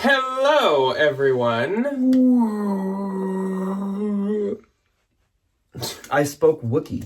Hello, everyone. I spoke Wookiee,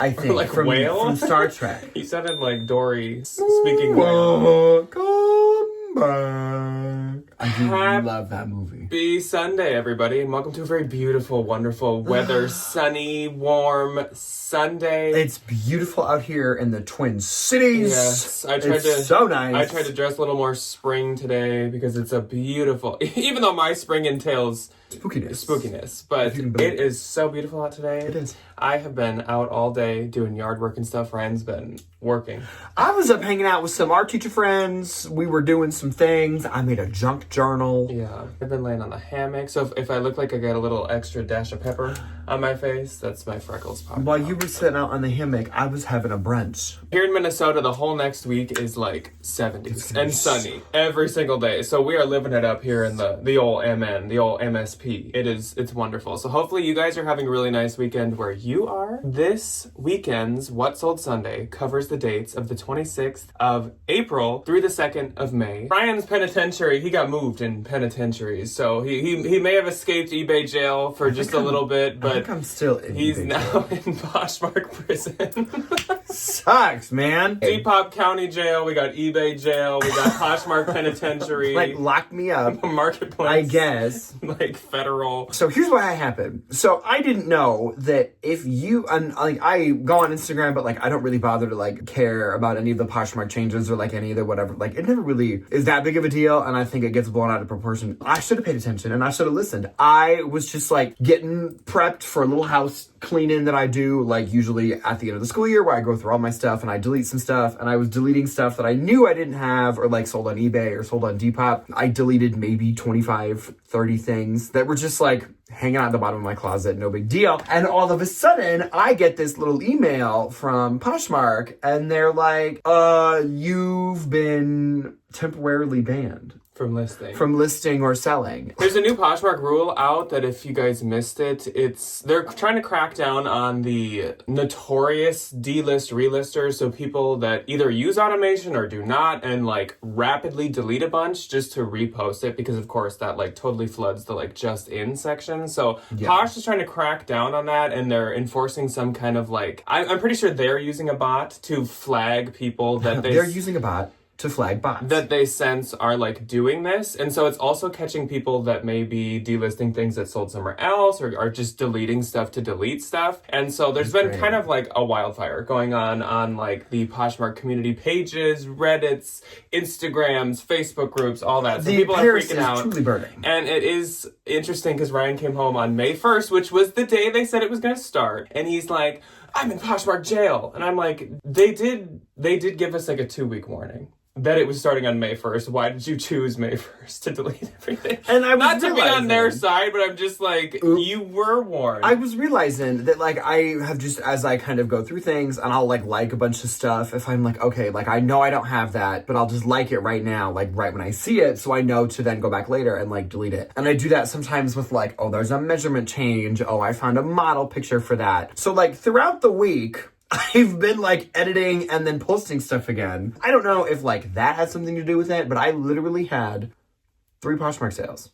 I think. Like from, whale? From Star Trek. You sounded like Dory speaking whale. Come back. I do love that movie. Happy Sunday, everybody, and welcome to a very beautiful, wonderful weather, sunny, warm Sunday. It's beautiful out here in the Twin Cities. Yes, It's so nice. I tried to dress a little more spring today because it's a beautiful, even though my spring entails spookiness, but it is so beautiful out today. It is. I have been out all day doing yard work and stuff. Ryan's been working. I was up hanging out with some art teacher friends. We were doing some things. I made a junk journal. Yeah, I've been laying on the hammock. So if I look like I got a little extra dash of pepper on my face, that's my freckles popping While out. you were sitting out on the hammock, I was having a brunch. Here in Minnesota, the whole next week is like 70s and sunny every single day. So we are living it up here in the old MN, the old MSP. It's wonderful. So hopefully you guys are having a really nice weekend where you are. This weekend's What Sold Sunday covers the dates of the 26th of April through the 2nd of May. Ryan's penitentiary, he got moved in penitentiaries. So he may have escaped eBay jail for just a little bit, but I think I'm still in he's eBay now jail. in Poshmark prison. Sucks, man. Depop County Jail, we got eBay jail, we got Poshmark Penitentiary. Like, lock me up. Marketplace. I guess. Like federal. So here's what happened. So I didn't know that if you, like, I go on Instagram, but like I don't really bother to like care about any of the Poshmark changes or like any of the whatever. Like it never really is that big of a deal, and I think it gets blown out of proportion. I should have paid attention and I should have listened. I was just like getting prepped for a little house cleaning that I do like usually at the end of the school year, where I go through all my stuff and I delete some stuff, and I was deleting stuff that I knew I didn't have or like sold on eBay or sold on Depop. I deleted maybe 25, 30 things that were just like hanging out at the bottom of my closet, no big deal. And all of a sudden, I get this little email from Poshmark, and they're like, you've been temporarily banned. From listing or selling. There's a new Poshmark rule out that if you guys missed it, they're trying to crack down on the notorious delist relisters, so people that either use automation or do not, and like rapidly delete a bunch just to repost it, because of course that like totally floods the like just in section. So yeah. Posh is trying to crack down on that, and they're enforcing some kind of like, I'm pretty sure they're using a bot to flag people that they're using a bot to flag bots that they sense are like doing this. And so it's also catching people that may be delisting things that sold somewhere else, or are just deleting stuff to delete stuff. And so there's been kind of like a wildfire going on like the Poshmark community pages, Reddits, Instagrams, Facebook groups, all that. So people are freaking out. Truly burning. And it is interesting because Ryan came home on May 1st, which was the day they said it was going to start. And he's like, I'm in Poshmark jail. And I'm like, they did give us like a 2-week warning that it was starting on May 1st. Why did you choose May 1st to delete everything? And I was not to be on their side, but I'm just like, you were warned. I was realizing that like I have just, as I kind of go through things, and I'll like a bunch of stuff, if I'm like, okay, like I know I don't have that, but I'll just like it right now, like right when I see it, so I know to then go back later and like delete it. And I do that sometimes with like, oh, there's a measurement change, oh, I found a model picture for that. So like throughout the week, I've been like editing and then posting stuff again. I don't know if like that has something to do with it, but I literally had 3 Poshmark sales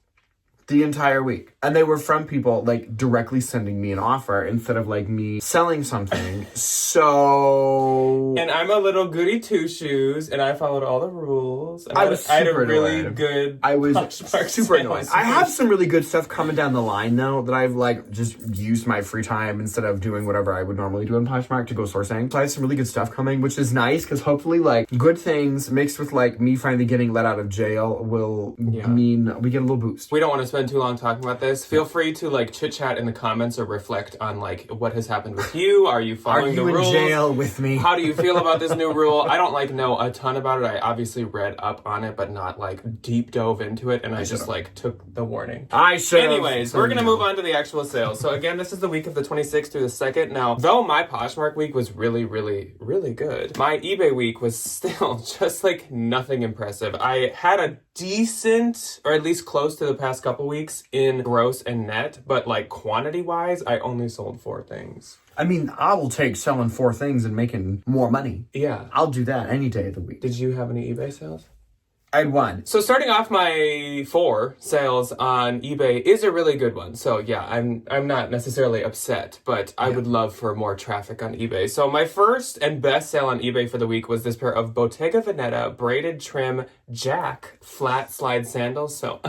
the entire week. And they were from people like directly sending me an offer instead of like me selling something. So... And I'm a little goody two-shoes, and I followed all the rules. And I had a really annoyed. Good I was Poshmark super sales. annoyed. I have some really good stuff coming down the line, though, that I've like just used my free time instead of doing whatever I would normally do in Poshmark to go sourcing. So I have some really good stuff coming, which is nice, because hopefully like good things mixed with like me finally getting let out of jail will mean we get a little boost. We don't want to spend too long talking about this. Feel free to like chit chat in the comments or reflect on like what has happened with you. Are you following the rules? Are you in jail with me? How do you feel about this new rule? I don't like know a ton about it. I obviously read up on it, but not like deep dove into it. And I just like took the warning. I should. Anyways, we're gonna move on to the actual sales. So again, this is the week of the 26th through the 2nd. Now, though my Poshmark week was really, really, really good, my eBay week was still just like nothing impressive. I had a decent, or at least close to the past couple weeks in gross and net, but like quantity wise, I only sold 4 things. I mean, I will take selling 4 things and making more money. Yeah. I'll do that any day of the week. Did you have any eBay sales? I had one. So starting off my 4 sales on eBay is a really good one. So yeah, I'm not necessarily upset, but I would love for more traffic on eBay. So my first and best sale on eBay for the week was this pair of Bottega Veneta braided trim Jack flat slide sandals. So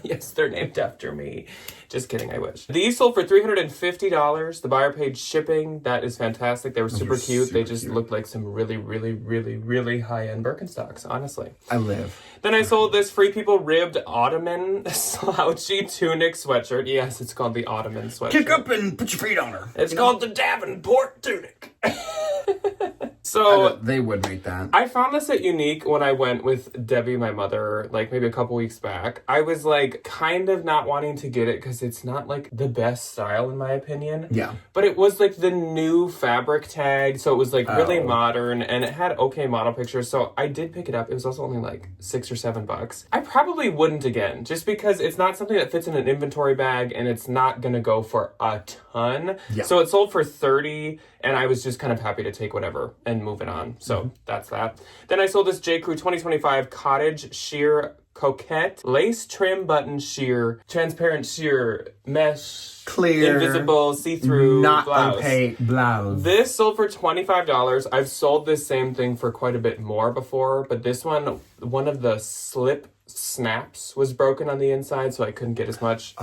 yes, they're named after me. Just kidding, I wish. These sold for $350. The buyer paid shipping. That is fantastic. They were super cute. They just looked like some really, really, really, really high-end Birkenstocks, honestly. I live. Then I sold this Free People ribbed Ottoman slouchy tunic sweatshirt. Yes, it's called the Ottoman sweatshirt. Kick up and put your feet on her. It's called the Davenport tunic. So they would make that. I found this at Unique when I went with Debbie, my mother, like maybe a couple weeks back. I was like kind of not wanting to get it because it's not like the best style in my opinion. Yeah. But it was like the new fabric tag, so it was like really modern and it had okay model pictures. So I did pick it up. It was also only like $6 or $7. I probably wouldn't again, just because it's not something that fits in an inventory bag and it's not gonna go for a ton. Yeah. So it sold for $30 and I was just kind of happy to take whatever and move it on. So that's that. Then I sold this J. Crew 2025 cottage sheer coquette lace trim button sheer transparent sheer mesh clear invisible see-through not blouse. opaque blouse. This sold for $25. I've sold this same thing for quite a bit more before, but this one of the slip snaps was broken on the inside, so I couldn't get as much.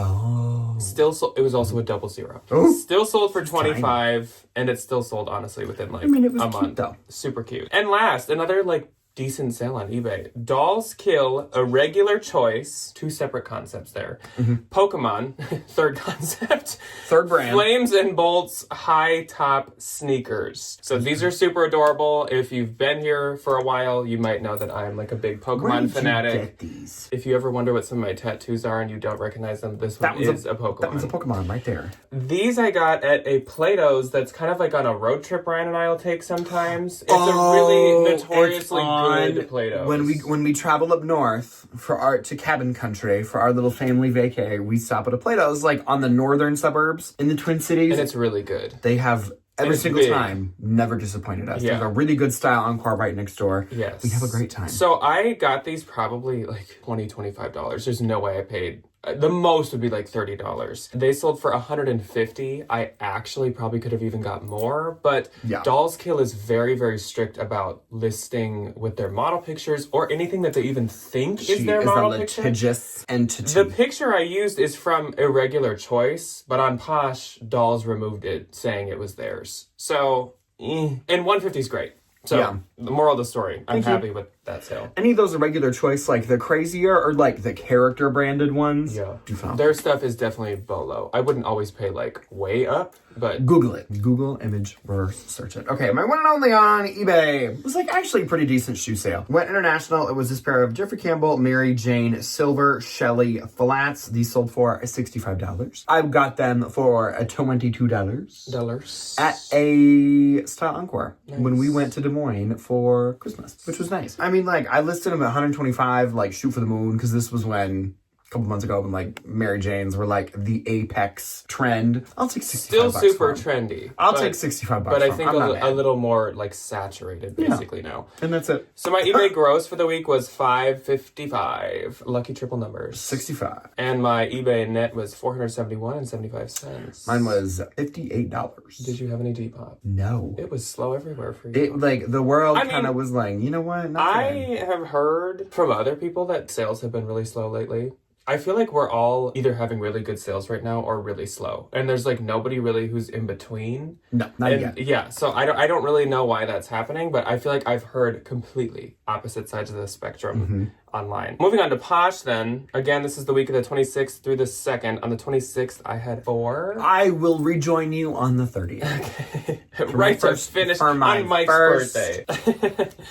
Still it was also a 00. Still sold for $25, and it still sold honestly within like it was a cute, month. though. Super cute. And last, another like decent sale on eBay. Dolls Kill, a regular choice. 2 separate concepts there. Pokemon, third concept. Third brand. Flames and Bolts high top sneakers. So these are super adorable. If you've been here for a while, you might know that I'm like a big Pokemon fanatic. You get these? If you ever wonder what some of my tattoos are and you don't recognize them, this one is a Pokemon. That one's a Pokemon right there. These I got at a Plato's that's kind of like on a road trip Ryan and I'll take sometimes. It's a really notoriously good Plato's. When we travel up north to cabin country for our little family vacay, we stop at a Plato's like on the northern suburbs in the Twin Cities. And it's really good. They have every single big. time never disappointed us. Yeah. There's a really good style encore right next door. Yes. We have a great time. So I got these probably like $25. There's no way I paid. The most would be like $30. They sold for $150. I actually probably could have even got more, but Dolls Kill is very, very strict about listing with their model pictures or anything that they even think is their model picture. Litigious entity. The picture I used is from Irregular Choice, but on Posh, Dolls removed it, saying it was theirs. So, and $150 is great. So, the moral of the story, I'm happy with that sale. Any of those Irregular Choice, like the crazier or like the character branded ones? Yeah. Do phenomenal. Their stuff is definitely below. I wouldn't always pay like way up, but Google it. Google image reverse search it. Okay, my one and only on eBay. It was like actually a pretty decent shoe sale. Went international. It was this pair of Jeffrey Campbell, Mary Jane Silver Shelley flats. These sold for $65. I got them for $22 at a Style Encore when we went to Des Moines for Christmas, which was nice. I mean, like I listed them at 125, like shoot for the moon, because this was when a couple months ago when like Mary Janes were like the apex trend. I'll take 65 still bucks super for 'em. trendy. I'll take 65 bucks But I for 'em. think I'm not a mad. little more like saturated basically now. And that's it. So my eBay gross for the week was $555. Lucky triple numbers. 65. And my eBay net was $471.75. Mine was $58. Did you have any Depop? No. It was slow everywhere for you. It like the world I mean, kind of was like, you know what? Not today. I have heard from other people that sales have been really slow lately. I feel like we're all either having really good sales right now or really slow. And there's like nobody really who's in between. No, not yet. Yeah, so I don't really know why that's happening, but I feel like I've heard completely opposite sides of the spectrum online. Moving on to Posh then. Again, this is the week of the 26th through the 2nd. On the 26th, I had 4. I will rejoin you on the 30th. Right to finish on Mike's birthday.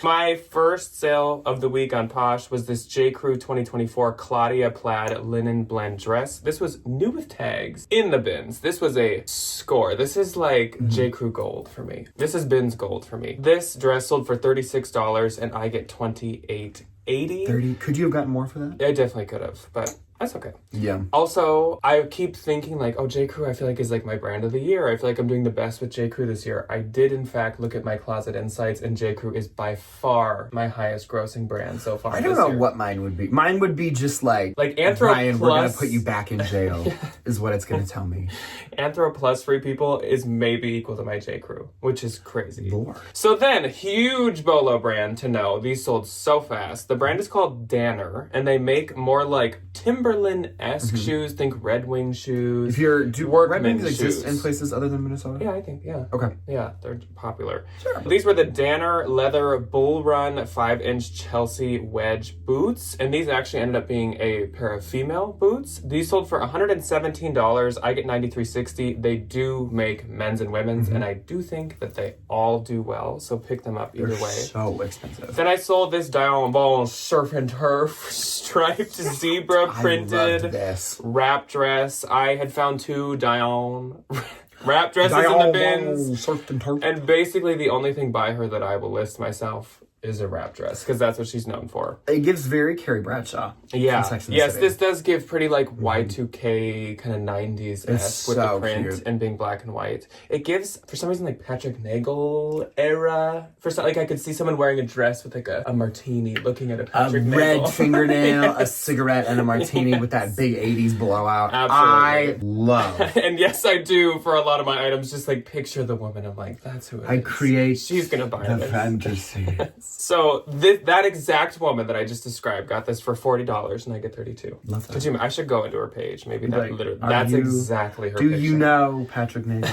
My first sale of the week on Posh was this J. Crew 2024 Claudia plaid linen blend dress. This was new with tags in the bins. This was a score. This is like J. Crew gold for me. This is bins gold for me. This dress sold for $36 and I get $28.80. 30. Could you have gotten more for that? I definitely could have, but That's okay. Yeah. Also, I keep thinking like, oh, J. Crew I feel like is like my brand of the year. I feel like I'm doing the best with J. Crew this year. I did in fact look at my closet insights, and J. Crew is by far my highest grossing brand so far. I don't know what mine would be. Mine would be just like Anthro Brian, Plus, we're gonna put you back in jail, is what it's gonna tell me. Anthro Plus Free People is maybe equal to my J. Crew, which is crazy. Lord. So then, huge bolo brand to know. These sold so fast. The brand is called Danner, and they make more like Timberland-esque shoes. Think Red Wing shoes. Do Workman Red Wings exist shoes. in places other than Minnesota? Yeah, I think, yeah. Okay. Yeah, they're popular. Sure. These were the Danner leather Bull Run 5-inch Chelsea wedge boots, and these actually ended up being a pair of female boots. These sold for $117. I get $93.60. They do make men's and women's, and I do think that they all do well, so pick them up either They're way. so expensive. Then I sold this Dion Ball Surf and Turf striped zebra printed I loved this. wrap dress. I had found 2 Dion wrap dresses in the bins. Surf and turf. And basically the only thing by her that I will list myself is a wrap dress, because that's what she's known for. It gives very Carrie Bradshaw. Yeah. from Sex and the Yes, City. this does give pretty like Y2K kind of 90s esque with the so print cute. and being black and white. It gives, for some reason, like Patrick Nagel era. For some, like I could see someone wearing a dress with like a martini looking at a A Patrick Nagel. red fingernail, Yes. a cigarette, and a martini with that big 80s blowout. Absolutely. I love. And yes, I do for a lot of my items. Just like picture the woman. I'm like, that's who it is. I create She's gonna buy the this. fantasy. So that exact woman that I just described got this for $40, and I get $32. Love that. Could you? I should go into her page. Maybe that Like, literally. are That's you- exactly her. Do picture. you know Patrick Nagel?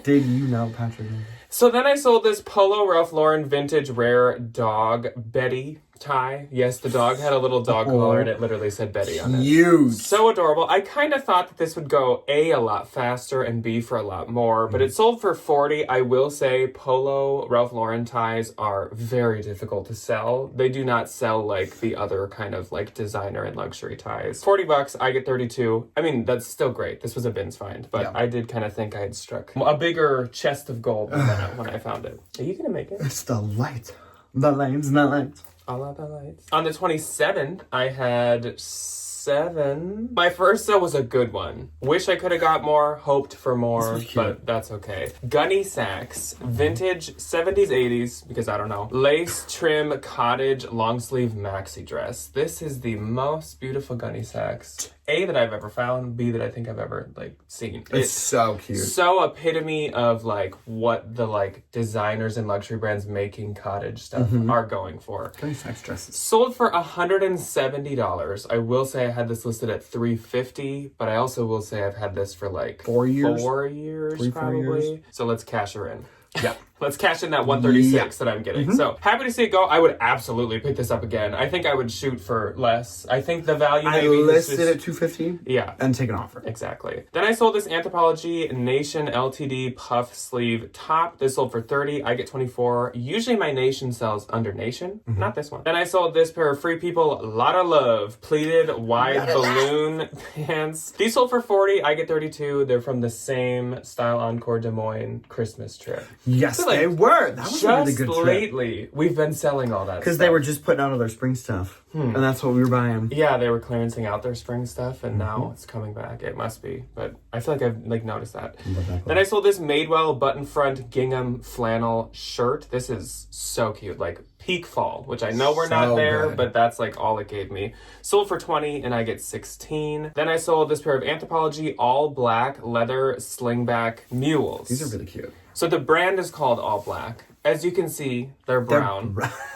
Did you know Patrick Nagel? So then I sold this Polo Ralph Lauren vintage rare dog Betty tie. Yes, the dog had a little dog collar, and it literally said Betty on it. Huge. So adorable. I kind of thought that this would go A lot faster and B for a lot more, but it sold for $40. I will say Polo Ralph Lauren ties are very difficult to sell. They do not sell like the other kind of like designer and luxury ties. $40, I get 32. I mean, that's still great. This was a bins find, but Yeah. I did kind of think I had struck a bigger chest of gold than that when I found it. Are you gonna make it? It's the light. The lights, the lights. All out the lights. On the 27th, I had 7. My first sale was a good one. Wish I could have got more, hoped for more, but that's okay. Gunny Sacks, vintage 70s, 80s, because I don't know. Lace trim cottage long sleeve maxi dress. This is the most beautiful Gunny Sacks. A, that I've ever found. B, that I think I've ever like seen. It's so cute. So epitome of like what the like designers and luxury brands making cottage stuff are going for. Gunny Sacks dresses. Sold for $170. I will say I had this listed at $350, but I also will say I've had this for like 4 years? 4 years, 3, 4 probably. years. So let's cash her in. Yeah. Let's cash in that 136 that I'm getting. So happy to see it go. I would absolutely pick this up again. I think I would shoot for less. I think the value I maybe is listed just, at $250 yeah. and take an offer. Exactly. Then I sold this Anthropologie Nation LTD puff sleeve top. This sold for $30. I get $24. Usually my Nation sells under Nation. Not this one. Then I sold this pair of Free People Lotta Love pleated wide balloon pants. These sold for $40. I get $32. They're from the same Style Encore Des Moines Christmas trip. Yes, So, like, they were. That was a really Just good trip. lately, we've been selling all that Because stuff. they were just putting out all their spring stuff. And that's what we were buying. Yeah, they were clearancing out their spring stuff, and now it's coming back. It must be, but I feel like I've like noticed that. Then I sold this Madewell button front gingham flannel shirt. This is so cute, like peak fall, which I know we're not So there, good. but that's like all it gave me. Sold for $20, and I get $16. Then I sold this pair of Anthropologie all black leather slingback mules. These are really cute. So the brand is called All Black. As you can see, they're brown.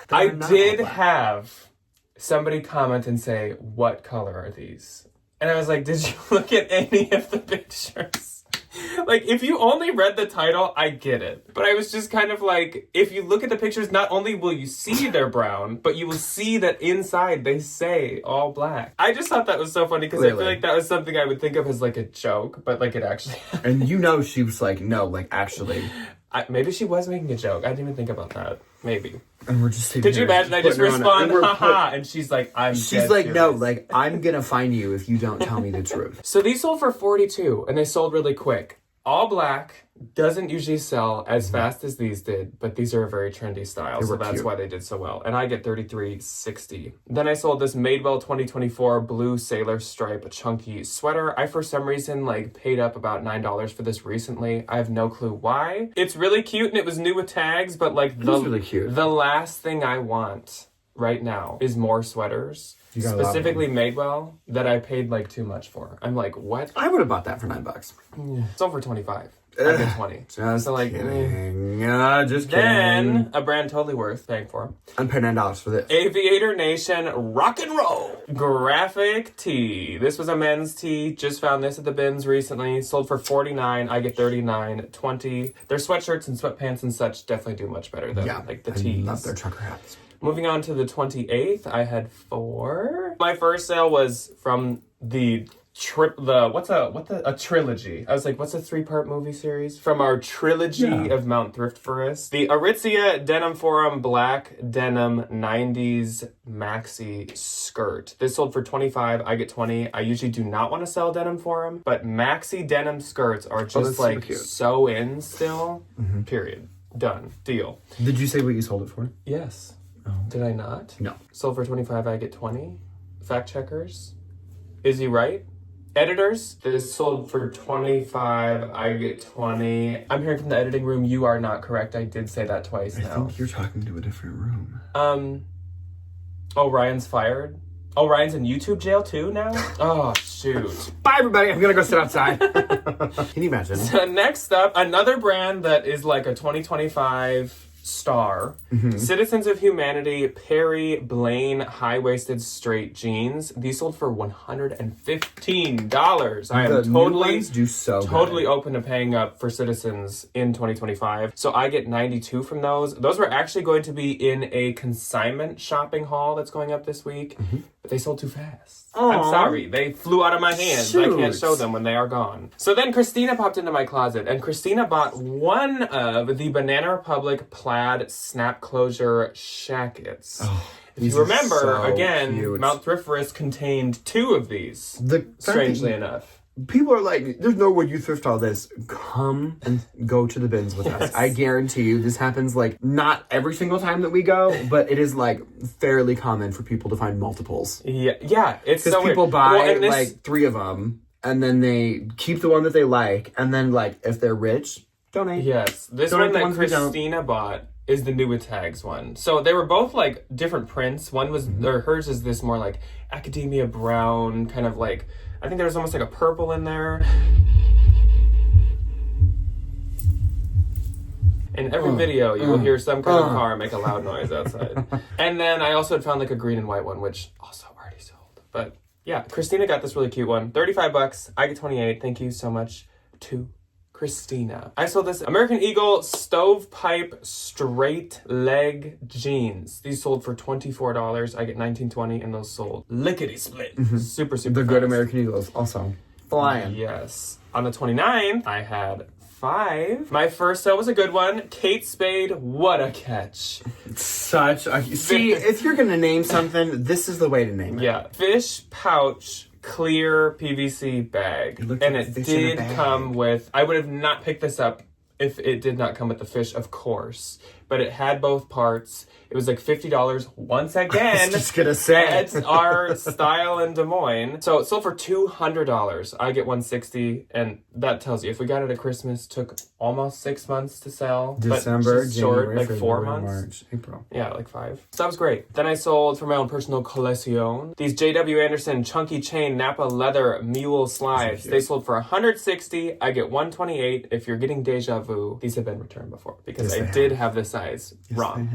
I They're not did all black. have somebody comment and say, what color are these? And I was like, did you look at any of the pictures? Like, if you only read the title, I get it. But I was just kind of like, if you look at the pictures, not only will you see they're brown, but you will see that inside they say all black. I just thought that was so funny because I feel Clearly. like that was something I would think of as like a joke, but like it actually And you know she was like, no, like actually. maybe she was making a joke. I didn't even think about that. Maybe. And we're just sitting Could you here imagine I just putting her on respond, and we're haha, and she's like, I'm She's dead like, no, serious. like, I'm gonna find you if you don't tell me the truth. So these sold for $42, and they sold really quick. All black. Doesn't usually sell as fast as these did, but these are a very trendy style, so that's why they did so well. And I get $33.60. Then I sold this Madewell 2024 blue sailor stripe chunky sweater. I, for some reason, like paid up about $9 for this recently. I have no clue why. It's really cute and it was new with tags, but like really cute. The last thing I want right now is more sweaters. Specifically Madewell that I paid like too much for. I'm like, what? I would have bought that for $9. Yeah. Sold for $25. I get 20. Just so like, kidding. Just then kidding. a brand totally worth paying for. I'm paying $9 for this. Aviator Nation Rock and Roll graphic tee. This was a men's tee. Just found this at the bins recently. Sold for $49. I get $39.20. Their sweatshirts and sweatpants and such definitely do much better than like the tees. I love their trucker hats. Moving on to the 28th, I had 4. My first sale was from a trilogy. I was like, what's a 3-part movie series? From our trilogy of Mount Thrift Forest. The Aritzia Denim Forum Black Denim 90s Maxi Skirt. This sold for $25. I get $20. I usually do not want to sell Denim Forum, but Maxi Denim skirts are just so in still. Period. Done. Deal. Did you say what you sold it for? Yes. Oh. Did I not? No. Sold for $25, I get $20. Fact checkers. Is he right? Editors, this sold for $25, I get $20. I'm hearing from the editing room, you are not correct. I did say that twice now. I think you're talking to a different room. Oh, Ryan's fired? Oh, Ryan's in YouTube jail too now? Oh, shoot. Bye, everybody. I'm going to go sit outside. Can you imagine? So next up, another brand that is like a 2025 star. Citizens of Humanity Perry Blaine high-waisted straight jeans. These sold for $115. I am totally open to paying up for Citizens in 2025. So I get 92 from those. Those were actually going to be in a consignment shopping haul that's going up this week, but they sold too fast. Aww. I'm sorry. They flew out of my hands. Shoot. I can't show them when they are gone. So then Christina popped into my closet, and Christina bought one of the Banana Republic plaid snap closure shackets. Oh, if you remember, so again, cute. Mount Thrift Forest contained 2 of these, strangely enough. People are like, there's no way you thrift all this. Come and go to the bins with us. I guarantee you this happens like not every single time that we go, but it is like fairly common for people to find multiples. Yeah, it's so because people weird. buy like 3 of them and then they keep the one that they like, and then like if they're rich, donate. Yes, this donate one that Christina bought is the new with tags one. So they were both like different prints. One was, or hers is this more like academia brown, kind of like, I think there was almost like a purple in there. In every video, you will hear some kind of car make a loud noise outside. And then I also had found like a green and white one, which also already sold. But yeah, Christina got this really cute one. $35. I get 28. Thank you so much to Christina. I sold this American Eagle stovepipe straight leg jeans. These sold for $24. I get $19.20, and those sold lickety split. Super The good American Eagles also flying. Yes. On the 29th, I had 5. My first sale was a good one. Kate Spade, what a catch. Such a... See, if you're going to name something, this is the way to name it. Yeah. Fish pouch clear PVC bag. And it did come with... I would have not picked this up if it did not come with the fish, of course. But it had both parts. It was like $50 once again. I was just gonna say. It's our style in Des Moines. So it sold for $200. I get $160, and that tells you if we got it at Christmas, took almost 6 months to sell. December, but January, short, like 4 February, months. March, April. Yeah, like 5. So that was great. Then I sold for my own personal collection these J.W. Anderson chunky chain Napa leather mule slides. They sold for $160. I get $128. If you're getting deja vu, these have been returned before because I did have the size wrong.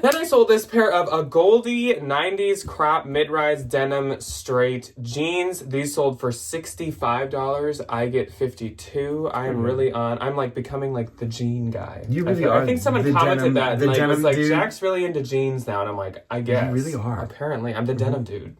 Then I sold this pair of a Goldie 90s crop mid-rise denim straight jeans. These sold for $65. I get $52. I am really on. I'm like becoming like the jean guy. You really are. I think someone commented that and like was like, dude. Jack's really into jeans now, and I'm like, I guess. You really are. Apparently, I'm the denim dude.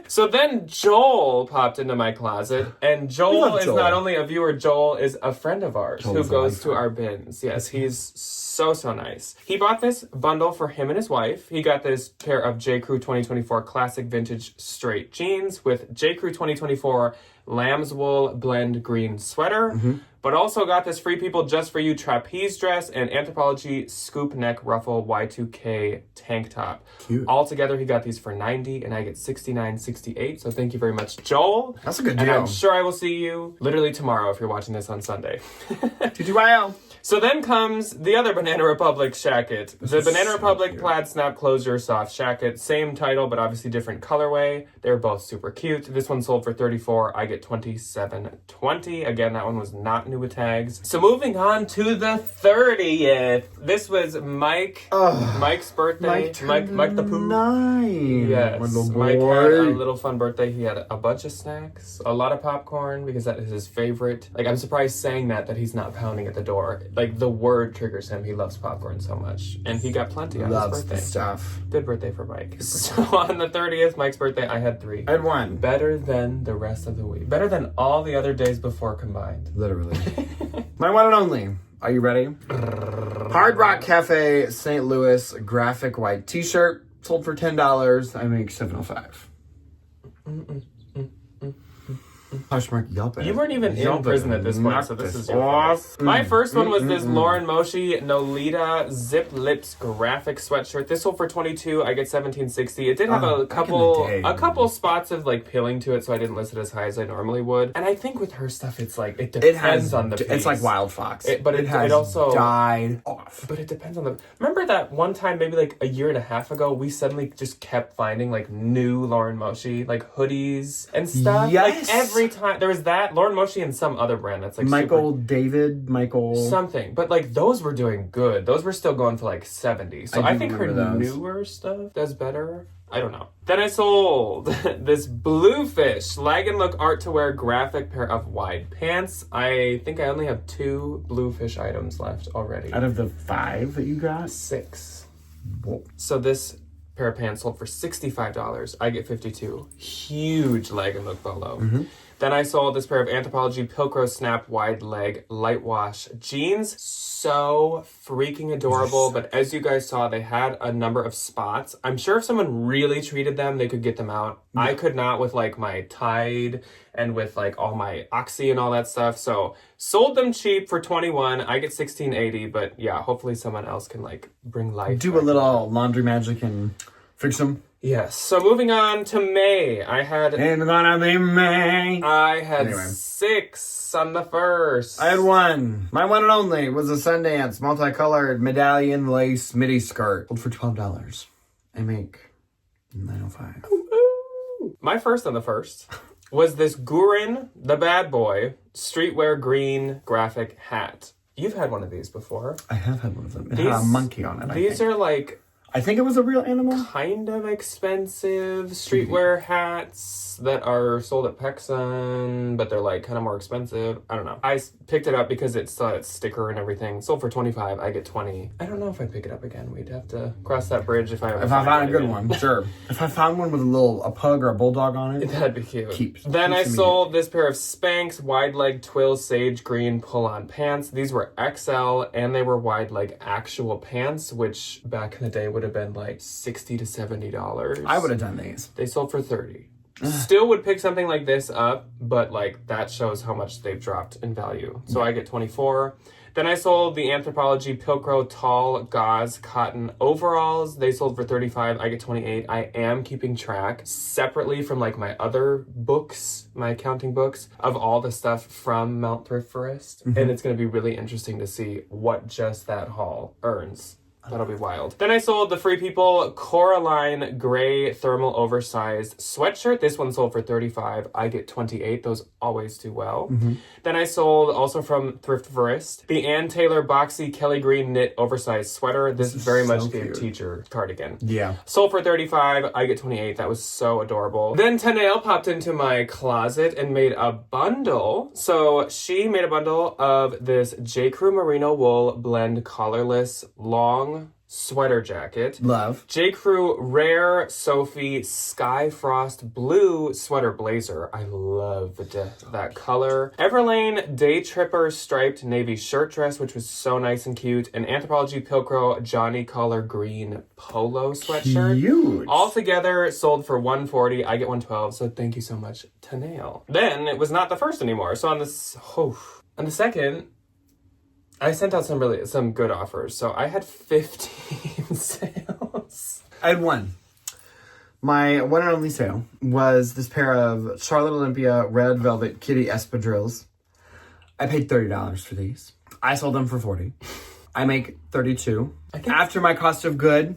So then Joel popped into my closet, and Joel is not only a viewer, Joel is a friend of ours who goes to our bins. Yes, he's so nice. He bought this bundle for him and his wife. He got this pair of J. Crew 2024 classic vintage straight jeans with J. Crew 2024 lamb's wool blend green sweater. But also got this Free People Just For You trapeze dress and Anthropologie scoop neck ruffle Y2K tank top. Cute. Altogether, he got these for $90 and I get $69.68. So thank you very much, Joel. That's a good And deal. I'm sure I will see you literally tomorrow if you're watching this on Sunday. TGYL. So then comes the other Banana Republic shacket. The Banana Republic cute. Plaid Snap Close Your Soft shacket. Same title, but obviously different colorway. They're both super cute. This one sold for $34. I get $27.20. Again, that one was not new with tags. So moving on to the 30th. This was Mike's birthday. Mike the Pooh. 9. Yes. My little Mike had a boy. little fun birthday. He had a bunch of snacks, a lot of popcorn, because that is his favorite. Like, I'm surprised saying that he's not pounding at the door. Like, the word triggers him. He loves popcorn so much. And he got plenty on Loves his the birthday. stuff. Good birthday for Mike. So on the 30th, Mike's birthday, I had 3. I had 1. Better than the rest of the week. Better than all the other days before combined. Literally. My one and only. Are you ready? Hard Rock Cafe St. Louis graphic white t-shirt. Sold for $10. I make $7.05. Poshmark Yelp. You weren't even in Yelp prison at this point, knocked so this us is your off. fault. My first one was this Lauren Moshi Nolita Zip Lips graphic sweatshirt. This sold for $22. I get $17.60. It did have a back in the day. couple spots of like pilling to it, so I didn't list it as high as I normally would. And I think with her stuff, it's like it depends on the piece. It's like Wild Fox. But it has also died off. But it depends on the. Remember that one time, maybe like a year and a half ago, we suddenly just kept finding like new Lauren Moshi, like hoodies and stuff. Yes. Like every time there was that Lauren Moshi and some other brand that's like Michael something. But like those were doing good. Those were still going for like 70. So I I do think her remember those. newer stuff does better. I don't know. Then I sold this Bluefish Lag and Look Art to Wear graphic pair of wide pants. I think I only have 2 Bluefish items left already. Out of the 5 that you got? 6. Whoa. So this pair of pants sold for $65. I get $52. Huge leg and look polo. Then I sold this pair of Anthropologie Pilcro Snap wide leg light wash jeans. So freaking adorable. But as you guys saw, they had a number of spots. I'm sure if someone really treated them, they could get them out. Yeah. I could not with like my Tide and with like all my Oxy and all that stuff. So sold them cheap for $21. I get $16.80. But yeah, hopefully someone else can like bring life. Do a little laundry magic and fix them. Yes. So moving on to May, I had gonna be May. 6 on the first. I had 1. My one and only was a Sundance multicolored medallion lace midi skirt. Sold for $12. I make $9.05. My first on the first was this Gurin, the bad boy, streetwear green graphic hat. You've had one of these before. I have had one of them. It had a monkey on it. These are like I think it was a real animal. Kind of expensive streetwear hats that are sold at PetSun, but they're like kind of more expensive. I don't know. I picked it up because it's its sticker and everything. Sold for $25. I get $20. I don't know if I'd pick it up again. We'd have to cross that bridge if I found a good one. Sure. If I found one with a pug or a bulldog on it, that'd be cute. Keeps I sold this pair of Spanx wide leg twill sage green pull on pants. These were XL and they were wide leg actual pants, which back in the day would have been like $60 to $70. I would have done these. They sold for $30. Still would pick something like this up, but like that shows how much they've dropped in value. So I get $24. Then I sold the Anthropologie Pilcro Tall Gauze Cotton Overalls. They sold for $35. I get $28. I am keeping track separately from like my other books, my accounting books, of all the stuff from Mount Thrift Forest. And it's going to be really interesting to see what just that haul earns. That'll be wild. Then I sold the Free People Coraline Gray Thermal Oversized Sweatshirt. This one sold for $35. I get $28. Those always do well. Then I sold, also from Thrift Forest, the Ann Taylor Boxy Kelly Green Knit Oversized Sweater. This very much gave teacher cardigan. Yeah. Sold for $35. I get $28. That was so adorable. Then Tanael popped into my closet and made a bundle. So she made a bundle of this J. Crew Merino Wool Blend Collarless Long sweater jacket. Love. J. Crew Rare Sophie Sky Frost Blue Sweater Blazer. I loved that color. Everlane Day Tripper Striped Navy Shirt Dress, which was so nice and cute. And Anthropologie Pilcro Johnny Collar Green Polo Sweatshirt. Cute. All together sold for $140. I get $112. So thank you so much, Tanael. Then it was not the first anymore. So on this... On the second, I sent out some good offers. So I had 15 sales. I had one. My one and only sale was this pair of Charlotte Olympia red velvet kitty espadrilles. I paid $30 for these. I sold them for $40. I make $32. After my cost of good.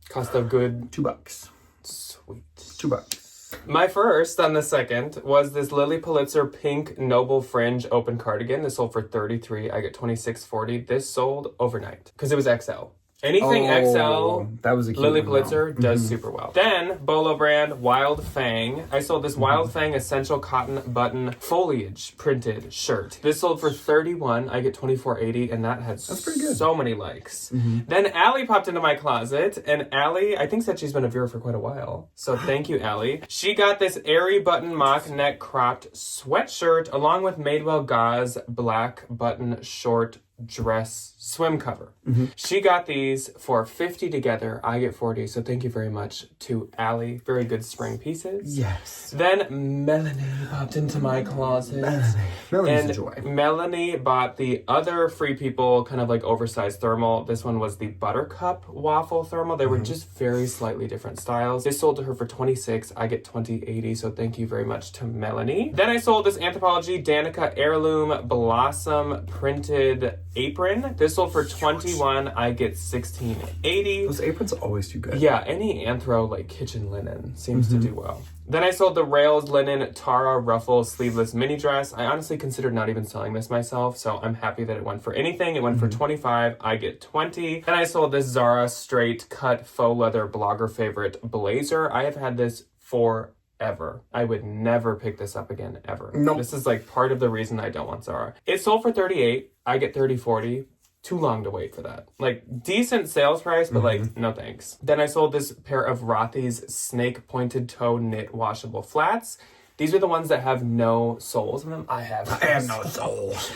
Cost of good. $2. Sweet. $2. My first on the second was this Lily Pulitzer pink noble fringe open cardigan. This sold for $33. I get $26.40. This sold overnight because it was XL. Anything XL, that was a cute Lily one, Pulitzer does super well. Then, Bolo brand Wild Fang. I sold this Wild Fang essential cotton button foliage printed shirt. This sold for $31. I get $24.80, and that had so many likes. Then Allie popped into my closet, and Allie, I think, said she's been a viewer for quite a while. So thank you, Allie. She got this airy button mock neck cropped sweatshirt along with Madewell gauze black button short dress swim cover. She got these for $50 together. I get $40. So thank you very much to Allie. Very good spring pieces. Yes. Then Melanie popped into my closet. Melanie's a joy. Melanie bought the other Free People kind of like oversized thermal. This one was the Buttercup waffle thermal. They were just very slightly different styles. This sold to her for $26. I get $20.80. So thank you very much to Melanie. Then I sold this Anthropologie Danica Heirloom Blossom printed apron. This sold for $21. I get $16.80. Those aprons always do good. Yeah, any anthro like kitchen linen seems to do well. Then I sold the Rails linen Tara ruffle sleeveless mini dress. I honestly considered not even selling this myself, so I'm happy that it went for anything. It went for $25. I get $20. Then I sold this Zara straight cut faux leather blogger favorite blazer. I have had this forever. I would never pick this up again, ever. Nope. This is like part of the reason I don't want Zara. It sold for $38. I get $30.40. Too long to wait for that. Like, decent sales price, but like, no thanks. Then I sold this pair of Rothy's snake pointed toe knit washable flats. These are the ones that have no soles in them. I have no soles.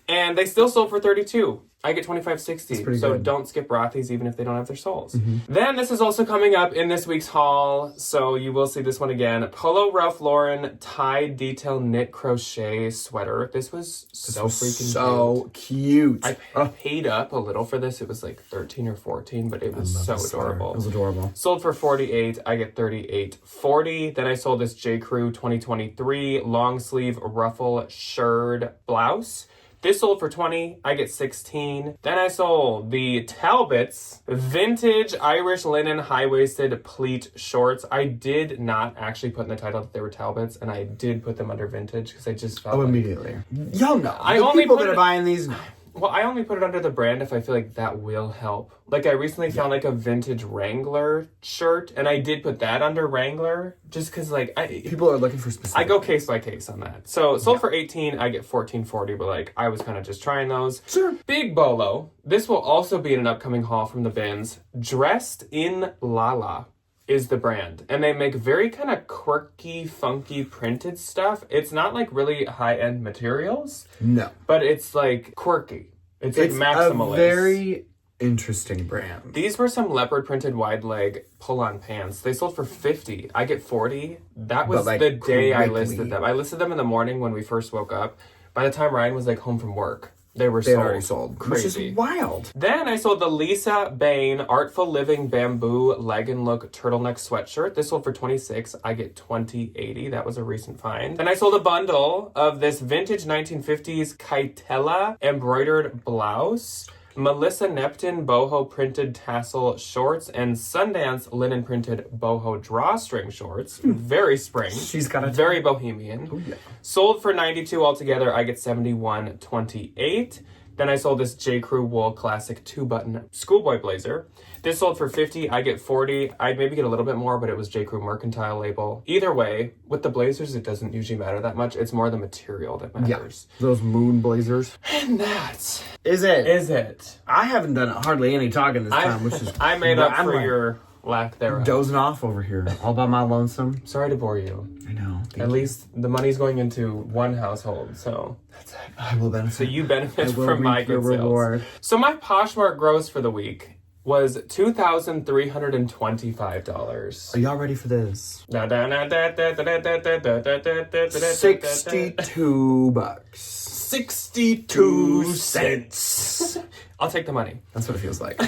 And they still sold for $32. I get $25.60. So good. don't skip Rothy's even if they don't have their soles. Then this is also coming up in this week's haul, so you will see this one again. Polo Ralph Lauren tie detail knit crochet sweater. This was so freaking cute. I paid up a little for this. It was like $13 or $14, but it was so adorable. It was adorable. Sold for $48. I get $38.40. Then I sold this J. Crew 2023 long sleeve ruffle shirred blouse. This sold for $20. I get $16. Then I sold the Talbots vintage Irish linen high-waisted pleat shorts. I did not actually put in the title that they were Talbots, and I did put them under vintage because I just felt immediately. Y'all know. I the only people put that are buying these. Well, I only put it under the brand if I feel like that will help. Like, I recently found, like, a vintage Wrangler shirt, and I did put that under Wrangler, just because, like, people are looking for specific. I go case by case on that. So, sold for $18, I get $14.40, but, like, I was kind of just trying those. Sure. Big Bolo. This will also be in an upcoming haul from the bins. Dressed in Lala is the brand, and they make very kind of quirky, funky printed stuff. It's not like really high-end materials. No. But it's like quirky. It's like maximalist. A very interesting brand. These were some leopard printed wide leg pull-on pants. They sold for $50. I get $40. That was like, the day I quickly. listed them. I listed them in the morning when we first woke up. By the time Ryan was like home from work, they were already sold. Crazy. Which is wild. Then I sold the Lisa Bain Artful Living Bamboo Leg and Look turtleneck sweatshirt. This sold for $26. I get $20.80. That was a recent find. Then I sold a bundle of this vintage 1950s Kaitella embroidered blouse, Melissa Neptune boho printed tassel shorts, and Sundance linen printed boho drawstring shorts. Very spring. She's got a very bohemian. Oh, yeah. Sold for $92 altogether. I get $71.28. Then I sold this J. Crew wool classic 2-button schoolboy blazer. This sold for $50. I get $40. I'd maybe get a little bit more, but it was J. Crew mercantile label. Either way, with the blazers, it doesn't usually matter that much. It's more the material that matters. Yeah, those moon blazers. And that is it. Is it. I haven't done hardly any talking this time, which is I made up for your lack thereof. Dozing off over here, all by my lonesome. Sorry to bore you. I know. At least the money's going into one household, so that's it. I will benefit. So you benefit I will from my reap your good sales. reward. So my Poshmark gross for the week was $2,325. Are y'all ready for this? $62. 62 cents. I'll take the money. That's what it feels like.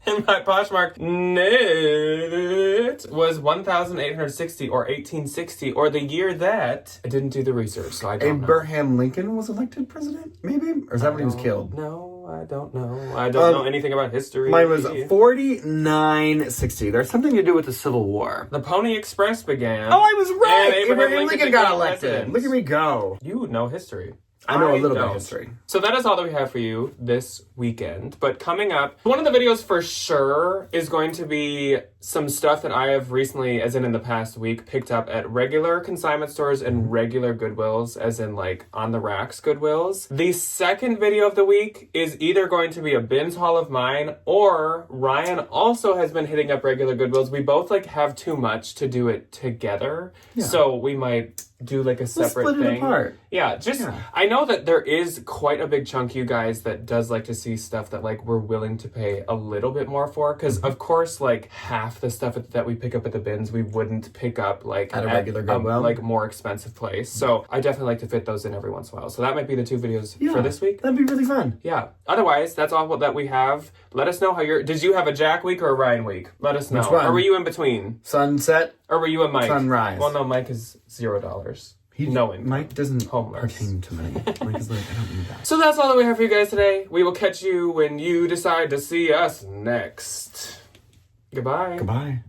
And my Poshmark knit was 1,860 or 1860 or the year that I didn't do the research, so I don't know. Abraham Lincoln was elected president, maybe? Or is that when he was killed? No, I don't know. I don't know anything about history. Mine was 4960. There's something to do with the Civil War. The Pony Express began. Oh, I was right! And Abraham Lincoln got became elected. president. Look at me go. You know history. I know a little bit don't. of history. So that is all that we have for you this weekend. But coming up, one of the videos for sure is going to be some stuff that I have recently, as in the past week, picked up at regular consignment stores and regular Goodwills, as in like on the racks Goodwills. The second video of the week is either going to be a bins haul of mine, or Ryan also has been hitting up regular Goodwills. We both like have too much to do it together. Yeah. So we might do like a separate split thing. It apart. Yeah, I know that there is quite a big chunk, you guys, that does like to see stuff that like we're willing to pay a little bit more for, because of course like half the stuff that we pick up at the bins we wouldn't pick up like at a regular Goodwill, like more expensive place. So I definitely like to fit those in every once in a while. So that might be the two videos for this week. That'd be really fun. Yeah. Otherwise, that's all that we have. Let us know how did you have a Jack week or a Ryan week? Let us know. Which one? Or were you in between? Sunset. Or were you a Mike? Sunrise. Well, no, Mike is $0. Mike doesn't homeless. pertain to money. Mike is like, I don't need that. So that's all that we have for you guys today. We will catch you when you decide to see us next. Goodbye. Goodbye.